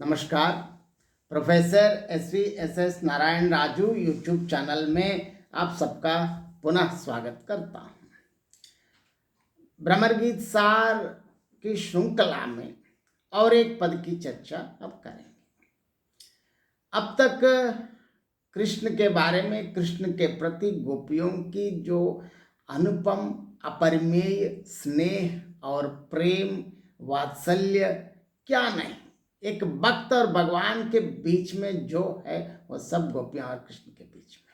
नमस्कार। Professor S Narayan Raju YouTube channel में आप सबका पुनः स्वागत करता हूँ। भ्रमर गीत सार की श्रृंखला में और एक पद की चर्चा अब करेंगे। अब तक कृष्ण के बारे में, कृष्ण के प्रति गोपियों की जो अनुपम अपरिमेय स्नेह और प्रेम वात्सल्य, क्या नहीं, एक भक्त और भगवान के बीच में जो है वो सब गोपियां और कृष्ण के बीच में,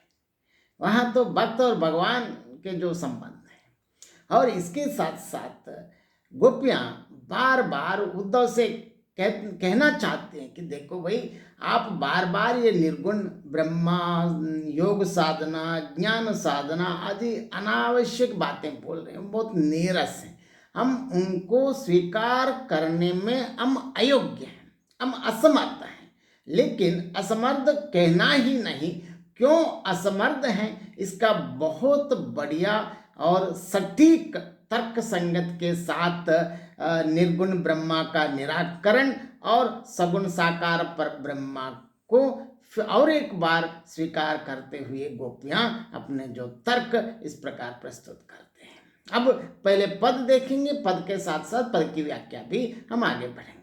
वहां तो भक्त और भगवान के जो संबंध है। और इसके साथ साथ गोपियां बार बार उद्धव से कहना चाहते हैं कि देखो भाई, आप बार बार ये निर्गुण ब्रह्मा, योग साधना, ज्ञान साधना आदि अनावश्यक बातें बोल रहे हैं, बहुत नीरस हैं। हम उनको स्वीकार करने में हम अयोग्य हैं, हम असमर्थ हैं। लेकिन असमर्थ कहना ही नहीं, क्यों असमर्थ हैं इसका बहुत बढ़िया और सटीक तर्क संगत के साथ निर्गुण ब्रह्मा का निराकरण और सगुण साकार पर ब्रह्मा को और एक बार स्वीकार करते हुए गोपियां अपने जो तर्क इस प्रकार प्रस्तुत करते हैं। अब पहले पद देखेंगे, पद के साथ साथ पद की व्याख्या भी हम आगे बढ़ेंगे।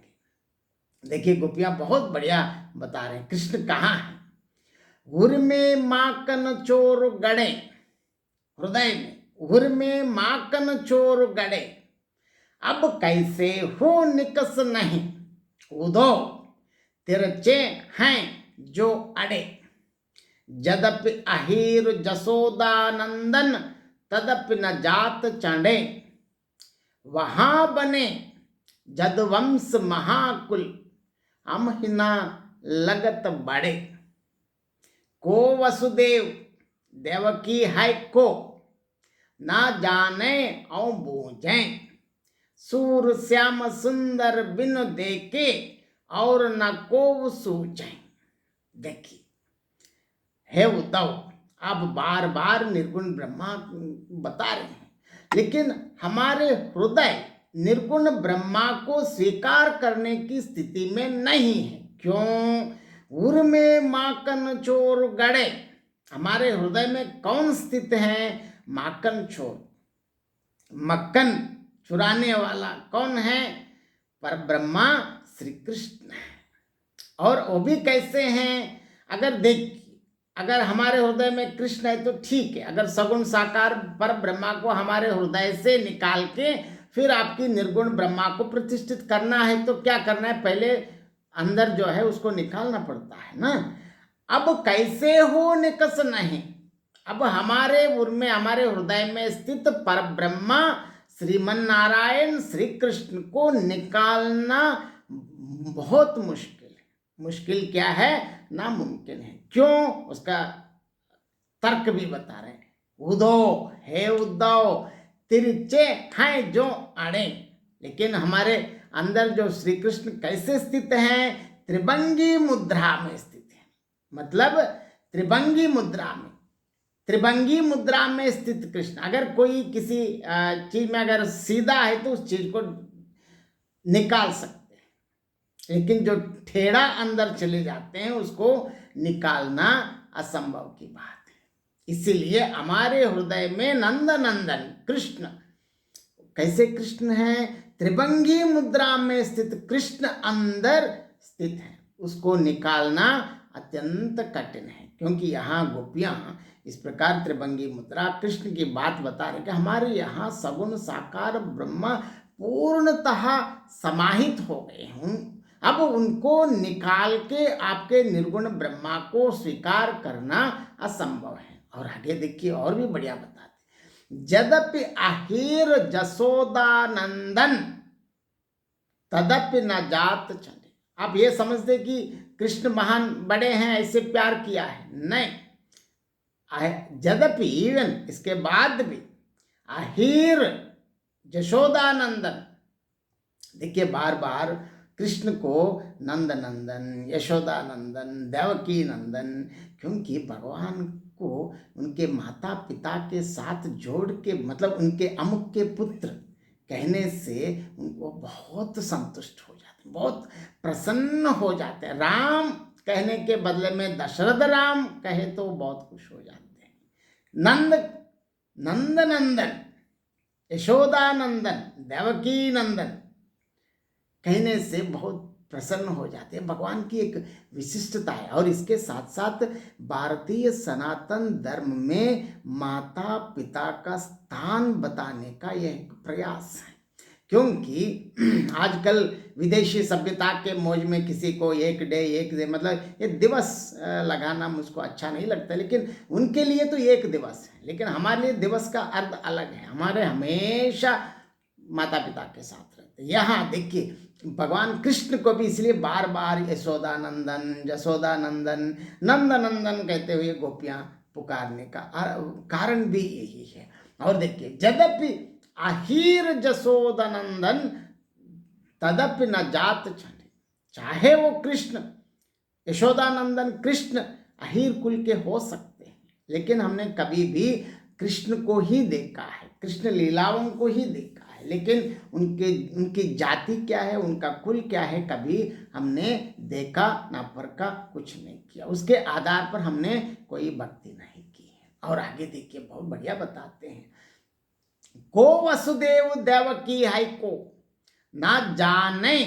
देखिए, गोपियां बहुत बढ़िया बता रहे हैं कृष्ण कहाँ है। उर में माकन चोर गड़े, हृदय में उर में माकन चोर गड़े, अब कैसे हो निकस नहीं, उदो तिरचे हैं जो अड़े। जदपि अहीर जसोदा नंदन, तदपि न जात चढ़े, वहां बने जदवंश महाकुल, हम ही न लगत बड़े। को वसुदेव देवकी है को, ना जाने और बूझे, सूर श्याम सुंदर बिन देखे, और न को सूझे। देखिए, हे उद्धव, आप बार बार निर्गुण ब्रह्मा बता रहे हैं, लेकिन हमारे हृदय निर्गुण ब्रह्मा को स्वीकार करने की स्थिति में नहीं है। क्यों? उर में माकन चोर गड़े, हमारे हृदय में कौन स्थित है? माकन चोर, मक्खन चुराने वाला कौन है? पर ब्रह्मा श्री कृष्ण है। और वो भी कैसे हैं? अगर देखिए, अगर हमारे हृदय में कृष्ण है तो ठीक है। अगर सगुण साकार पर ब्रह्मा को हमारे हृदय से निकाल के फिर आपकी निर्गुण ब्रह्मा को प्रतिष्ठित करना है तो क्या करना है? पहले अंदर जो है उसको निकालना पड़ता है ना। अब कैसे हो निकस नहीं, अब हमारे उर में, हमारे हृदय में स्थित पर ब्रह्मा श्रीमन नारायण श्री कृष्ण को निकालना बहुत मुश्किल है। मुश्किल क्या है? नामुमकिन है। क्यों? उसका तर्क भी बता रहे हैं। उद्धव, हे उद्धव, तिरछे हैं जो अड़े, लेकिन हमारे अंदर जो श्री कृष्ण कैसे स्थित हैं? त्रिभंगी मुद्रा में स्थित है। मतलब त्रिभंगी मुद्रा में, त्रिभंगी मुद्रा में स्थित कृष्ण। अगर कोई किसी चीज में अगर सीधा है तो उस चीज को निकाल सकते हैं, लेकिन जो ठेड़ा अंदर चले जाते हैं उसको निकालना असंभव की बात है। इसीलिए हमारे हृदय में नंद नंदन कृष्ण, कैसे कृष्ण है? त्रिभंगी मुद्रा में स्थित कृष्ण अंदर स्थित है, उसको निकालना अत्यंत कठिन है। क्योंकि यहाँ गोपियां इस प्रकार त्रिभंगी मुद्रा कृष्ण की बात बता रहे कि हमारे यहाँ सगुण साकार ब्रह्मा पूर्णतः समाहित हो गए हैं। अब उनको निकाल के आपके निर्गुण ब्रह्मा को स्वीकार करना असंभव है। और आगे देखिए, और भी बढ़िया बताते, जदपि अहीर जसोदा नंदन, तदपि न जात चढ़े। आप ये समझते कि कृष्ण महान बड़े हैं, ऐसे प्यार किया है? नहीं। यद्यपि, इवन इसके बाद भी अहीर जशोदानंदन, देखिए बार बार कृष्ण को नंद नंदन, यशोदानंदन, देवकी नंदन, क्योंकि भगवान को उनके माता पिता के साथ जोड़ के, मतलब उनके अमुक के पुत्र कहने से उनको बहुत संतुष्ट हो जाते। बहुत प्रसन्न हो जाते हैं। राम कहने के बदले में दशरथ राम कहे तो बहुत खुश हो जाते हैं। नंद नंद नंदन, यशोदा नंदन, देवकी नंदन कहने से बहुत प्रसन्न हो जाते हैं। भगवान की एक विशिष्टता है। और इसके साथ साथ भारतीय सनातन धर्म में माता पिता का स्थान बताने का यह एक प्रयास है। क्योंकि आजकल विदेशी सभ्यता के मौज में किसी को एक डे मतलब ये दिवस लगाना मुझको अच्छा नहीं लगता, लेकिन उनके लिए तो एक दिवस है, लेकिन हमारे लिए दिवस का अर्थ अलग है। हमारे हमेशा माता पिता के साथ रहते। यहाँ देखिए भगवान कृष्ण को भी इसलिए बार बार यशोदा नंदन, जसोदा नंदन, नंद नंदन कहते हुए गोपियां पुकारने का कारण भी यही है। और देखिए यद्यपि अहीर जसोदा नंदन तदपि न जात छने, चाहे वो कृष्ण यशोदा नंदन कृष्ण अहीर कुल के हो सकते हैं, लेकिन हमने कभी भी कृष्ण को ही देखा है, कृष्ण लीलाओं को ही देखा है, लेकिन उनकी जाति क्या है, उनका कुल क्या है, कभी हमने देखा ना परखा, कुछ नहीं किया। उसके आधार पर हमने कोई भक्ति नहीं की है। और आगे देखिए बहुत बढ़िया बताते हैं, को वसुदेव देवकी है को ना जाने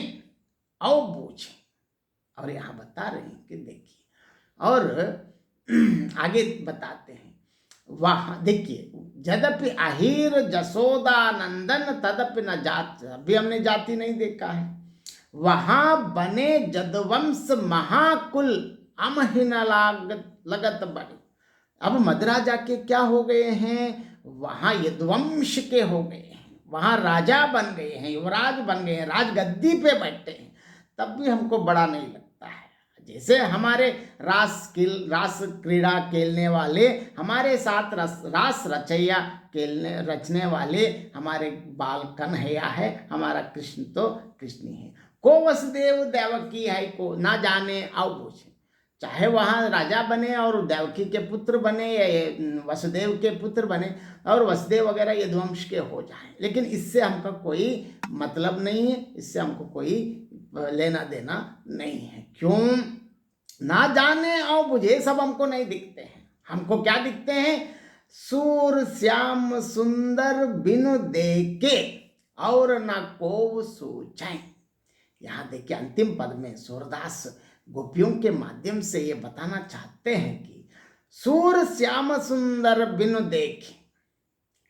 और बूझे। और यहाँ बता रहे हैं कि देखिए, और आगे बताते हैं वहाँ देखिए, यद्यपि अहीर जसोदा नंदन तदपि न जात, अभी हमने जाति नहीं देखा है। वहाँ बने जदवंश महाकुल अमहीन लगत बड़े। अब मद्राजा के क्या हो गए हैं, वहाँ यदुवंश के हो गए हैं, वहाँ राजा बन गए हैं, युवराज बन गए हैं, राजगद्दी पे बैठे हैं, तब भी हमको बड़ा नहीं लगता है। जैसे हमारे रास क्रीड़ा खेलने वाले, हमारे साथ रास रचैया रचने वाले हमारे बाल कन्हैया है, हमारा कृष्ण तो कृष्ण है। को वसुदेव देवकी है को ना जाने आओ पूछे, चाहे वहाँ राजा बने और देवकी के पुत्र बने या वसुदेव के पुत्र बने और वसुदेव वगैरह यदुवंश के हो जाएं, लेकिन इससे हमका कोई मतलब नहीं है, इससे हमको कोई लेना देना नहीं है। क्यों ना जाने और बुझे, सब हमको नहीं दिखते हैं। हमको क्या दिखते हैं, सूर श्याम सुंदर बिनु देखे और न को सूझे। यहाँ देखिए अंतिम पद में सूरदास गोपियों के माध्यम से ये बताना चाहते हैं कि सूर श्याम सुंदर बिनु देखे,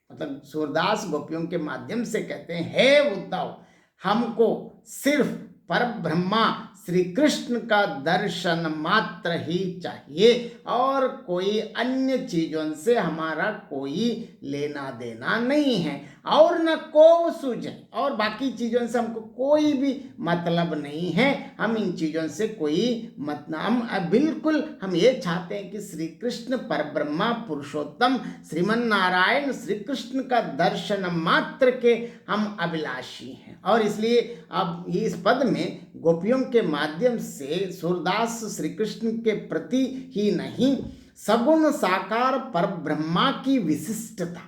मतलब सूरदास गोपियों के माध्यम से कहते हैं, हे उद्धव, हमको सिर्फ पर ब्रह्मा श्री कृष्ण का दर्शन मात्र ही चाहिए और कोई अन्य चीजों से हमारा कोई लेना देना नहीं है, और न को सूझे, और बाकी चीजों से हमको कोई भी मतलब नहीं है। हम इन चीजों से कोई मतलब बिल्कुल हम ये चाहते हैं कि श्री कृष्ण परब्रह्मा पुरुषोत्तम श्रीमन नारायण श्री कृष्ण का दर्शन मात्र के हम अभिलाषी हैं। और इसलिए अब इस पद में गोपियों के माध्यम से सूरदास श्री कृष्ण के प्रति ही नहीं, सगुण साकार परब्रह्मा की विशिष्टता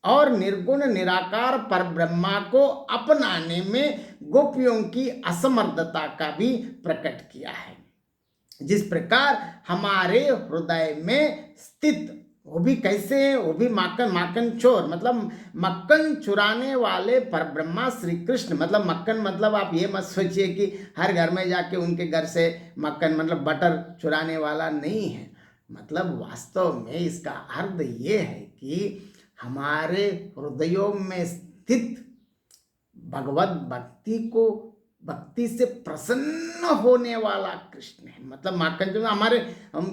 और निर्गुण निराकार परब्रह्मा को अपनाने में गोपियों की असमर्थता का भी प्रकट किया है। जिस प्रकार हमारे हृदय में स्थित, वो भी कैसे है, वो भी माखन चोर, मतलब मक्खन चुराने वाले परब्रह्मा श्री कृष्ण, मतलब मक्खन मतलब आप ये मत सोचिए कि हर घर में जाके उनके घर से मक्खन मतलब बटर चुराने वाला नहीं है। मतलब वास्तव में इसका अर्थ ये है कि हमारे हृदयों में स्थित भगवत भक्ति से प्रसन्न होने वाला कृष्ण है। मतलब माखन जो हमारे, हम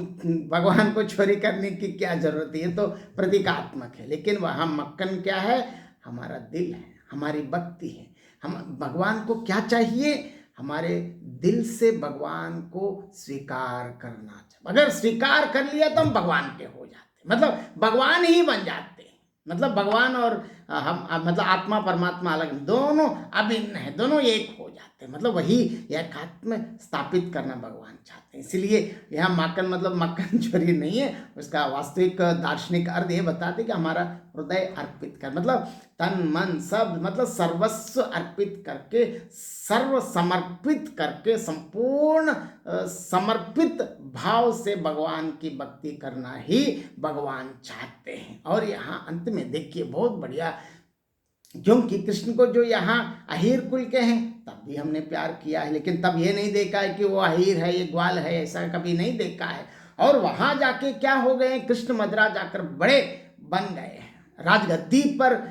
भगवान को चोरी करने की क्या जरूरत है, ये तो प्रतीकात्मक है, लेकिन वहाँ मक्खन क्या है, हमारा दिल है, हमारी भक्ति है। हम भगवान को क्या चाहिए, हमारे दिल से भगवान को स्वीकार करना चाहिए। अगर स्वीकार कर लिया तो हम भगवान के हो जाते, मतलब भगवान ही बन जाते हैं। मतलब भगवान और हम मतलब आत्मा परमात्मा अलग, दोनों अभिन्न है, दोनों एक हो जाते हैं। मतलब वही एकात्म स्थापित करना भगवान चाहते हैं। इसलिए यहाँ माखन मतलब मक्खन चोरी नहीं है, उसका वास्तविक दार्शनिक अर्थ ये बताते कि हमारा हृदय अर्पित कर, मतलब तन मन सब मतलब सर्वस्व अर्पित करके, सर्व समर्पित करके, संपूर्ण समर्पित भाव से भगवान की भक्ति करना ही भगवान चाहते हैं। और यहाँ अंत में देखिए बहुत बढ़िया, क्योंकि कृष्ण को जो यहाँ अहीर कुल के हैं तब भी हमने प्यार किया है, लेकिन तब ये नहीं देखा है कि वो अहीर है, ये ग्वाल है, ऐसा कभी नहीं देखा है। और वहां जाके क्या हो गए, कृष्ण मद्रा जाकर बड़े बन गए हैं, राजगद्दी पर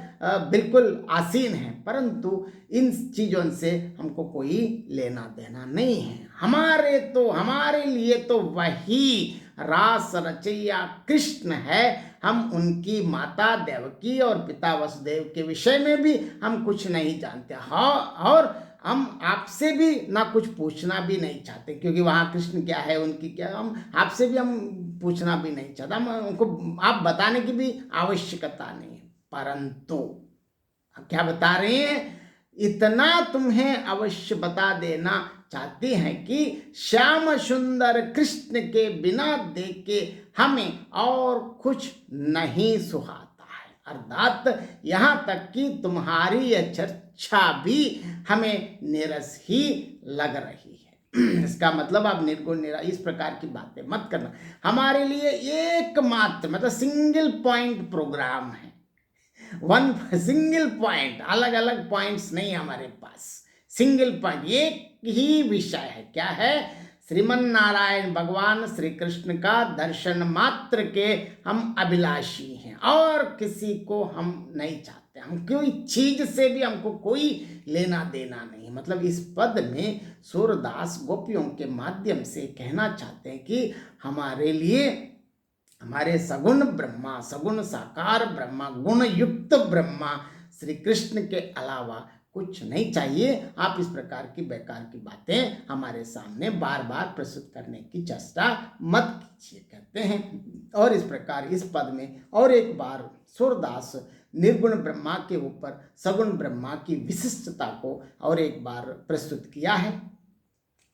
बिल्कुल आसीन है, परंतु इन चीजों से हमको कोई लेना देना नहीं है। हमारे लिए तो वही रास रचैया कृष्ण है। हम उनकी माता देवकी और पिता वसुदेव के विषय में भी हम कुछ नहीं जानते, हाँ, और हम आपसे भी ना कुछ पूछना भी नहीं चाहते, क्योंकि वहाँ कृष्ण क्या है, उनकी क्या, हम आपसे भी हम पूछना भी नहीं चाहते, हम उनको आप बताने की भी आवश्यकता नहीं है। परंतु क्या बता रहे हैं, इतना तुम्हें अवश्य बता देना चाहती हैं कि श्याम सुंदर कृष्ण के बिना देखे हमें और कुछ नहीं सुहाता है। अर्थात यहाँ तक कि तुम्हारी यह चर्चा भी हमें नीरस ही लग रही है। इसका मतलब आप निर्गुण निराश इस प्रकार की बातें मत करना। हमारे लिए एकमात्र मतलब सिंगल पॉइंट प्रोग्राम है, वन सिंगल पॉइंट, अलग अलग पॉइंट्स नहीं हमारे पास, सिंगल पॉइंट, एक ही विषय है। क्या है, श्रीमन नारायण भगवान श्री कृष्ण का दर्शन मात्र के हम अभिलाषी हैं, और किसी को हम नहीं चाहते, हम कोई चीज से भी हमको कोई लेना देना नहीं। मतलब इस पद में सूरदास गोपियों के माध्यम से कहना चाहते हैं कि हमारे लिए हमारे सगुण ब्रह्मा, सगुण साकार ब्रह्मा, गुण युक्त ब्रह्मा श्री कृष्ण के अलावा कुछ नहीं चाहिए। आप इस प्रकार की बेकार की बातें हमारे सामने बार बार प्रस्तुत करने की चेष्टा मत कीजिए, कहते हैं। और इस प्रकार इस पद में और एक बार सूरदास निर्गुण ब्रह्मा के ऊपर सगुण ब्रह्मा की विशिष्टता को और एक बार प्रस्तुत किया है।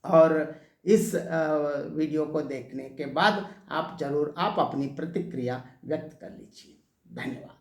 और इस वीडियो को देखने के बाद आप जरूर आप अपनी प्रतिक्रिया व्यक्त कर लीजिए। धन्यवाद।